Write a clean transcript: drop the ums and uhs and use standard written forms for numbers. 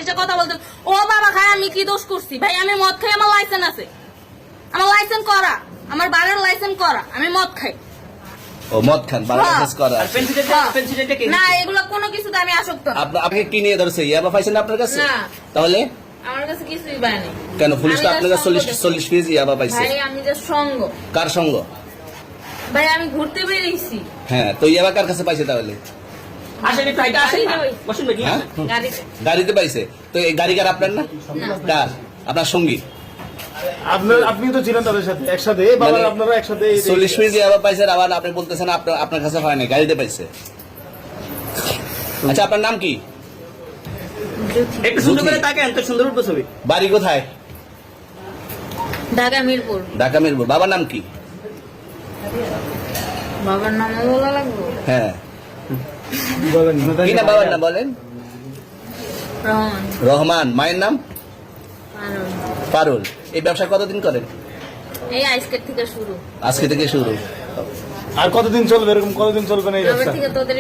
মিছা কথা বলতে। ও বাবা খায়, আমি কি দোষ করছি ভাই? আমি মদ খাই, আমার লাইসেন্স আছে, আমার লাইসেন্স করা, আমার বাড়ির লাইসেন্স করা, আমি মদ খাই। ও মদ খান, বাংলাদেশ করা। আর পেন্সিলটা কে? না, এগুলো কোনো কিছুতে আমি আসক্ত না। আপনাকে কি নিয়ে ধরছে? ইয়াবা পাইছেন আপনার কাছে? না। তাহলে আমার কাছে কিছুই পায়নি। কেন পুলিশ তো আমি আপনার কাছে just সঙ্গ 40 কেজি ইয়াবা পাইছে? ভাই আমি যে সঙ্গ, কার সঙ্গ? ভাই আমি ঘুরতে বেরিয়েছি হ্যাঁ, তো ইয়াবা কার কাছে পাইছে তাহলে? আসেন একটু হাইটা আসেন না। বসুন নাকি? হ্যাঁ, গাড়িতে। গাড়িতে পাইছে। তো এই গাড়ি কার আপনার না? কার? আপনার সঙ্গী? আপনি তো ছিলেন তাদের সাথে একসাথে, বাবা আপনারা একসাথে 40 কেজি ইয়াবা পাইছে, আবার আপনি বলতেছেন আপনার কাছে হয় না, গাড়িতে পাইছে। আচ্ছা, আপনার নাম কি? একটু সুন্দর করে তাকান তো, সুন্দর উঠবো ছবি। বাড়ি কোথায়? ঢাকা মিরপুর। ঢাকা মিরপুর। বাবার নাম কি? বাবার নাম বলা লাগবে? হ্যাঁ, বলেন কি না বাবার নাম বলেন? রহমান। রহমান। মায়ের নাম? পারুল। পারুল। এই ব্যবসা কতদিন করেন? এই আজকের থেকে শুরু। আজকে থেকে শুরু। আর কতদিন চলবে এরকম, কতদিন চলবে না এই তবে ব্যবসা? থেকে তোদের